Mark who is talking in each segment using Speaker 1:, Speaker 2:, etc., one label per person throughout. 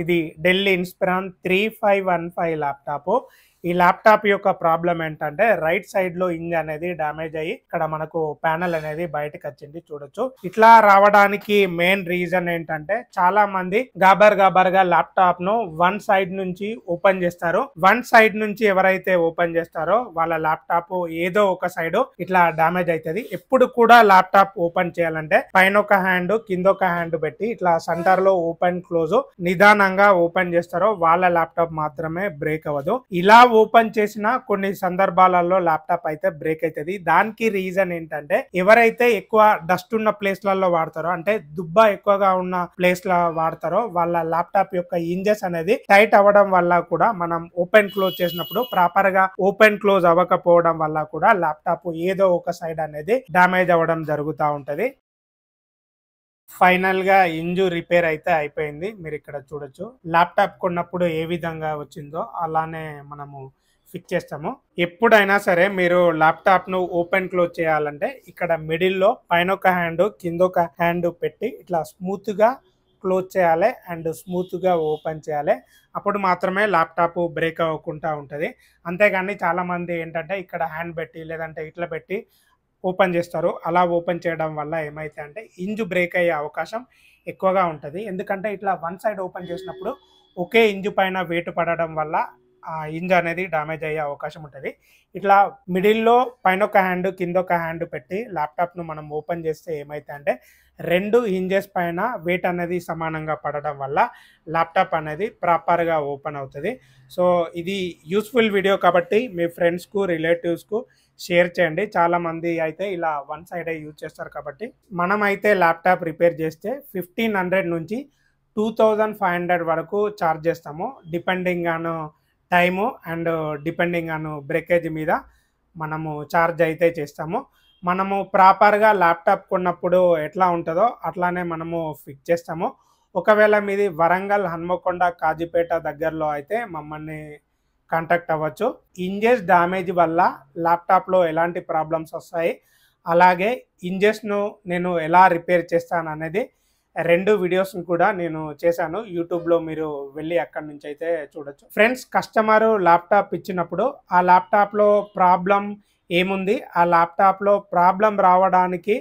Speaker 1: ఇది del ఇన్స్పిరాన్ 3515 laptop. ఈ laptop యొక్క ప్రాబ్లం ఏంటంటే రైట్ సైడ్ లో ఇంజ్ అనేది డ్యామేజ్ అయ్యి ఇక్కడ మనకు ప్యానెల్ అనేది బయటకు వచ్చింది చూడొచ్చు. ఇట్లా రావడానికి మెయిన్ రీజన్ ఏంటంటే చాలా మంది గాబర్ గా ల్యాప్టాప్ ను వన్ సైడ్ నుంచి ఓపెన్ చేస్తారు. వన్ సైడ్ నుంచి ఎవరైతే ఓపెన్ చేస్తారో వాళ్ళ ల్యాప్టాప్ ఏదో ఒక సైడ్ ఇట్లా డ్యామేజ్ అవుతుంది. ఎప్పుడు కూడా ల్యాప్టాప్ ఓపెన్ చేయాలంటే పైన ఒక హ్యాండ్ కింద ఒక హ్యాండ్ పెట్టి ఇట్లా సెంటర్ లో ఓపెన్ క్లోజ్ నిదానంగా ఓపెన్ చేస్తారో వాళ్ళ ల్యాప్టాప్ మాత్రమే బ్రేక్ అవ్వదు. ఇలా ఓపెన్ చేసిన కొన్ని సందర్భాలలో ల్యాప్టాప్ అయితే బ్రేక్ అవుతుంది. దానికి రీజన్ ఏంటంటే ఎవరైతే ఎక్కువ డస్ట్ ఉన్న ప్లేస్లలో వాడతారో అంటే దుబ్బ ఎక్కువగా ఉన్న ప్లేస్ లో వాడతారో వాళ్ళ ల్యాప్టాప్ యొక్క ఇంజెస్ అనేది టైట్ అవ్వడం వల్ల కూడా మనం ఓపెన్ క్లోజ్ చేసినప్పుడు ప్రాపర్ గా ఓపెన్ క్లోజ్ అవ్వకపోవడం వల్ల కూడా ల్యాప్టాప్ ఏదో ఒక సైడ్ అనేది డ్యామేజ్ అవ్వడం జరుగుతూ ఉంటది. ఫైనల్ గా ఇంజు రిపేర్ అయితే అయిపోయింది. మీరు ఇక్కడ చూడొచ్చు ల్యాప్టాప్ కొన్నప్పుడు ఏ విధంగా వచ్చిందో అలానే మనము ఫిక్స్ చేస్తాము. ఎప్పుడైనా సరే మీరు ల్యాప్టాప్ ను ఓపెన్ క్లోజ్ చేయాలంటే ఇక్కడ మిడిల్ లో పైన ఒక హ్యాండ్ కింద ఒక హ్యాండ్ పెట్టి ఇట్లా స్మూత్ గా క్లోజ్ చేయాలి అండ్ స్మూత్ గా ఓపెన్ చేయాలి. అప్పుడు మాత్రమే ల్యాప్టాప్ బ్రేక్ అవ్వకుండా ఉంటది. అంతేగాని చాలా మంది ఏంటంటే ఇక్కడ హ్యాండ్ పెట్టి లేదంటే ఇట్లా పెట్టి ఓపెన్ చేస్తారు. అలా ఓపెన్ చేయడం వల్ల ఏమైతే అంటే ఇంజు బ్రేక్ అయ్యే అవకాశం ఎక్కువగా ఉంటుంది. ఎందుకంటే ఇట్లా వన్ సైడ్ ఓపెన్ చేసినప్పుడు ఒకే ఇంజు పైన వెయిట్ పడడం వల్ల ఆ ఇంజు అనేది డ్యామేజ్ అయ్యే అవకాశం ఉంటుంది. ఇట్లా మిడిల్లో పైన ఒక హ్యాండ్ కింద ఒక హ్యాండ్ పెట్టి ల్యాప్టాప్ను మనం ఓపెన్ చేస్తే ఏమైతే అంటే రెండు హింజెస్ పైన వెయిట్ అనేది సమానంగా పడడం వల్ల ల్యాప్టాప్ అనేది ప్రాపర్గా ఓపెన్ అవుతుంది. సో ఇది యూస్ఫుల్ వీడియో కాబట్టి మీ ఫ్రెండ్స్కు రిలేటివ్స్కు షేర్ చేయండి. చాలా మంది అయితే ఇలా వన్ సైడ్ యూజ్ చేస్తారు కాబట్టి మనం అయితే ల్యాప్టాప్ రిపేర్ చేస్తే 1500 నుంచి 2500 వరకు ఛార్జ్ చేస్తాము. Depending on time and depending on breakage మీద మనము ఛార్జ్ అయితే చేస్తాము. మనము ప్రాపర్గా ల్యాప్టాప్ కొన్నప్పుడు ఎట్లా ఉంటుందో అట్లానే మనము ఫిక్స్ చేస్తాము. ఒకవేళ మీది వరంగల్, హన్మకొండ, కాజీపేట దగ్గరలో అయితే మమ్మల్ని కాంటాక్ట్ అవ్వచ్చు. ఇంజెస్ డ్యామేజ్ వల్ల ల్యాప్టాప్లో ఎలాంటి ప్రాబ్లమ్స్ వస్తాయి, అలాగే ఇంజెస్ను నేను ఎలా రిపేర్ చేస్తాను అనేది 2 వీడియోస్ని కూడా నేను చేశాను. యూట్యూబ్లో మీరు వెళ్ళి అక్కడి నుంచి అయితే చూడొచ్చు. ఫ్రెండ్స్, కస్టమరు ల్యాప్టాప్ ఇచ్చినప్పుడు ఆ ల్యాప్టాప్లో ప్రాబ్లం ఏముంది, ఆ ల్యాప్టాప్లో ప్రాబ్లం రావడానికి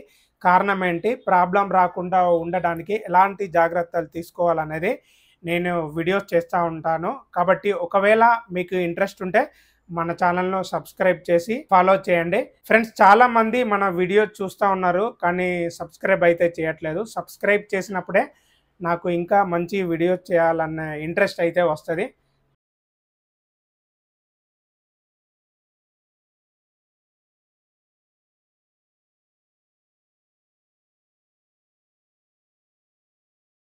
Speaker 1: కారణం ఏంటి, ప్రాబ్లం రాకుండా ఉండడానికి ఎలాంటి జాగ్రత్తలు తీసుకోవాలనేది నేను వీడియోస్ చేస్తూ ఉంటాను. కాబట్టి ఒకవేళ మీకు ఇంట్రెస్ట్ ఉంటే మన ఛానల్ను సబ్స్క్రైబ్ చేసి ఫాలో చేయండి. ఫ్రెండ్స్, చాలామంది మన వీడియో చూస్తూ ఉన్నారు కానీ సబ్స్క్రైబ్ అయితే చేయట్లేదు. సబ్స్క్రైబ్ చేసినప్పుడే నాకు ఇంకా మంచి వీడియోస్ చేయాలన్న ఇంట్రెస్ట్ అయితే వస్తుంది.